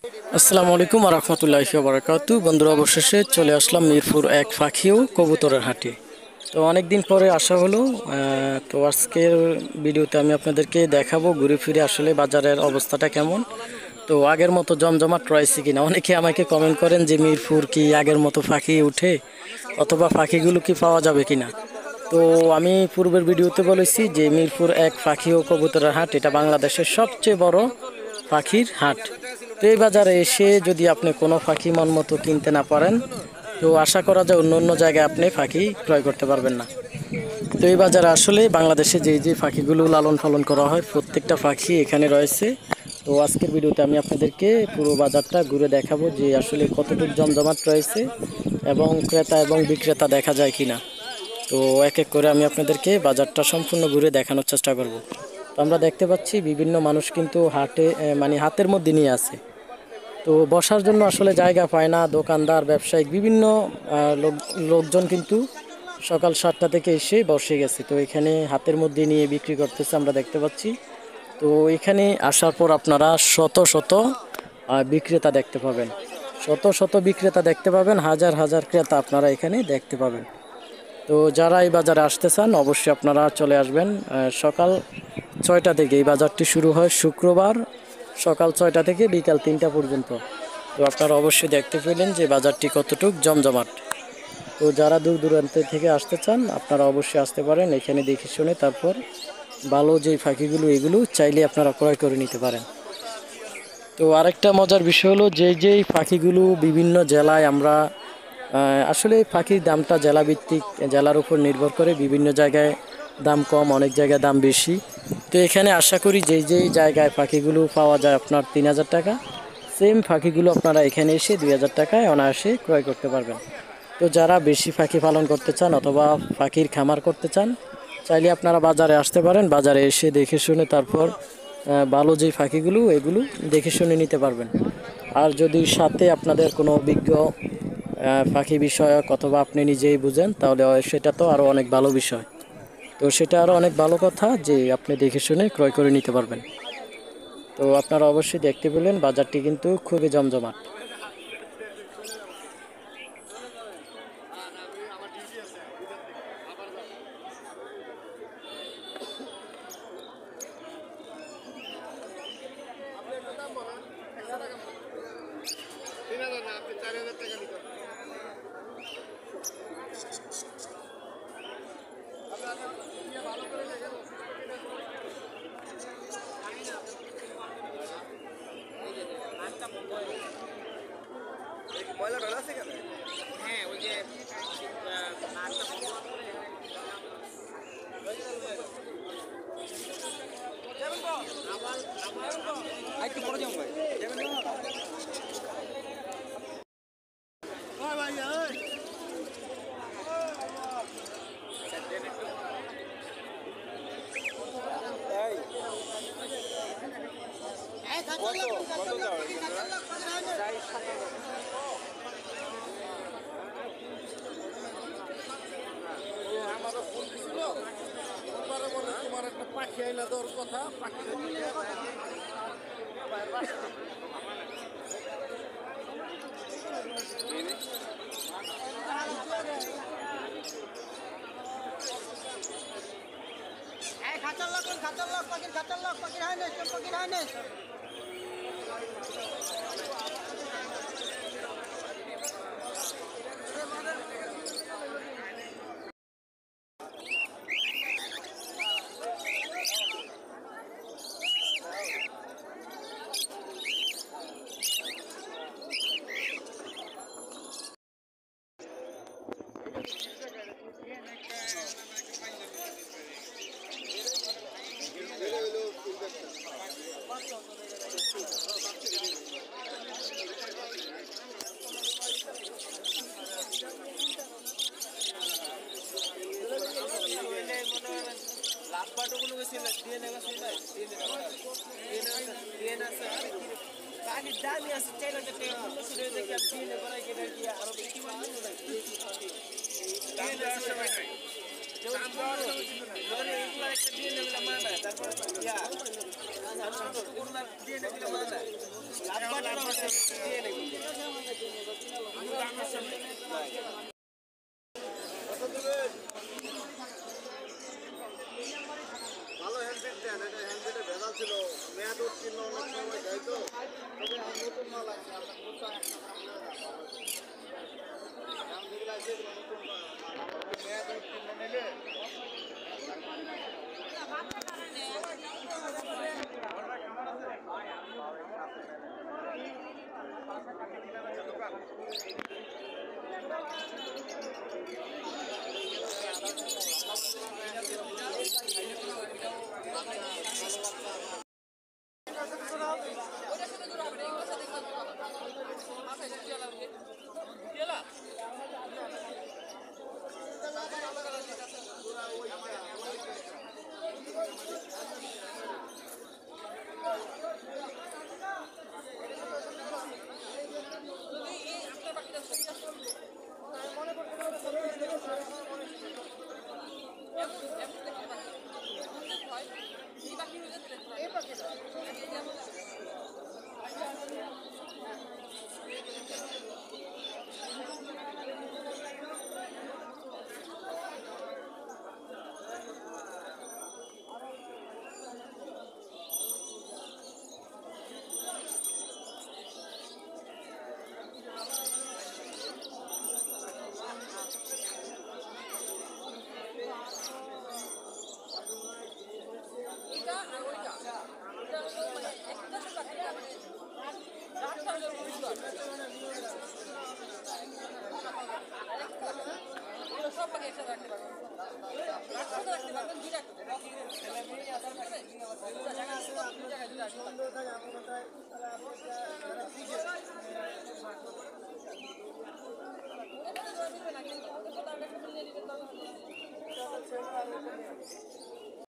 আসসালামু আলাইকুম ওয়া রাহমাতুল্লাহি ওয়া বারাকাতুহু। বন্ধুরা, অবশেষে চলে আসলাম মিরপুর এক পাখি ও কবুতরের হাটে। তো অনেক দিন পরে আসা হলো। তো আজকের ভিডিওতে আমি আপনাদেরকে দেখাবো ঘুরে ফিরে আসলে বাজারের অবস্থাটা কেমন। তো আগের মতো জমজমাট রয়েছে কিনা। অনেকে আমাকে কমেন্ট করেন যে মিরপুর কি আগের মতো পাখি উঠে, অথবা পাখিগুলো কি পাওয়া যাবে কিনা। তো আমি পূর্বের ভিডিওতে বলেছি যে মিরপুর এক পাখি ও কবুতরের হাট এটা বাংলাদেশের সবচেয়ে বড় পাখির হাট। তো এই বাজারে এসে যদি আপনি কোনো পাখি মন মতো কিনতে না পারেন, তো আশা করা যায় অন্য অন্য জায়গায় আপনি পাখি ক্রয় করতে পারবেন না। তো এই বাজারে আসলে বাংলাদেশে যে যে পাখিগুলো লালন পালন করা হয় প্রত্যেকটা পাখি এখানে রয়েছে। তো আজকের ভিডিওতে আমি আপনাদেরকে পুরো বাজারটা ঘুরে দেখাবো যে আসলে কতটুকু জমজমাট রয়েছে এবং ক্রেতা এবং বিক্রেতা দেখা যায় কিনা। তো এক এক করে আমি আপনাদেরকে বাজারটা সম্পূর্ণ ঘুরে দেখানোর চেষ্টা করব। তো আমরা দেখতে পাচ্ছি বিভিন্ন মানুষ কিন্তু হাটে মানে হাতের মধ্যে নিয়ে আছে। তো বসার জন্য আসলে জায়গা পায় না, দোকানদার ব্যবসায়িক বিভিন্ন লোকজন কিন্তু সকাল 7টা থেকে এসে বসে গেছে। তো এখানে হাতের মধ্যে নিয়ে বিক্রি করতেছে আমরা দেখতে পাচ্ছি। তো এখানে আসার পর আপনারা শত শত বিক্রেতা দেখতে পাবেন, শত শত বিক্রেতা দেখতে পাবেন, হাজার হাজার ক্রেতা আপনারা এখানে দেখতে পাবেন। তো যারা এই বাজারে আসতে চান অবশ্যই আপনারা চলে আসবেন সকাল 6টা থেকে। এই বাজারটি শুরু হয় শুক্রবার সকাল 6টা থেকে বিকাল 3টা পর্যন্ত। তো আপনারা অবশ্যই দেখতে পেলেন যে বাজারটি কতটুক জমজমাট। তো যারা দূর দূরান্ত থেকে আসতে চান আপনারা অবশ্যই আসতে পারেন, এখানে দেখে শুনে তারপর ভালো যেই পাখিগুলো এগুলো চাইলে আপনারা ক্রয় করে নিতে পারেন। তো আরেকটা মজার বিষয় হলো যেই পাখিগুলো বিভিন্ন জেলায় আমরা আসলে পাখির দামটা জেলাভিত্তিক, জেলার উপর নির্ভর করে বিভিন্ন জায়গায় দাম কম, অনেক জায়গায় দাম বেশি। তো এখানে আশা করি যেই জায়গায় পাখিগুলো পাওয়া যায় আপনার 3000 টাকা, সেম পাখিগুলো আপনারা এখানে এসে 2000 টাকায় অনায়াসে ক্রয় করতে পারবেন। তো যারা বেশি পাখি পালন করতে চান অথবা পাখির খামার করতে চান চাইলে আপনারা বাজারে আসতে পারেন, বাজারে এসে দেখে শুনে তারপর ভালো যেই পাখিগুলো এগুলো দেখে শুনে নিতে পারবেন। আর যদি সাথে আপনাদের কোনো অভিজ্ঞ পাখি বিষয়ক অথবা আপনি নিজেই বুঝেন তাহলে সেটা তো আরও অনেক ভালো বিষয়। তো সেটা আরও অনেক ভালো কথা যে আপনি দেখে শুনে ক্রয় করে নিতে পারবেন। তো আপনারা অবশ্যই দেখতে পেলেন বাজারটি কিন্তু খুবই জমজমাট। হ্যাঁ ওই যে একটু পরে যাবো ভাই তোমার একটা পাখি আইলা তোর কথা পাখি খাঁচার লোক পাখির হয় না পাখির হয় না লাভবাটগুলো বেশি দিয়ে নেওয়া শুনলাই দিয়ে না পাখির দামই আছে 4000 টাকা 1500 টাকা দেখি আমি দিয়ে নেবো রাখি কি আরো বেশি মানুষ দাম দেওয়ার সময় নাই দাম দেওয়ার সময় ছিল না ধরে এগুলো একটা দিয়ে নেবে মানা তারপর ইয়া দিয়ে নেবে মানা লাভবাট দিয়ে নেব ভালো হ্যান্ডবিট দেন, এটা হ্যান্ডবিটে ভেজাল ছিল, মেয়াদ উত্তীর্ণ অনেক সময় দেয় তো, তবে নতুন মাল আছে, আপনার নতুন যেগুলো আছে এগুলো নতুন মাল, মেয়াদ উত্তীর্ণ নিলে কিন্তু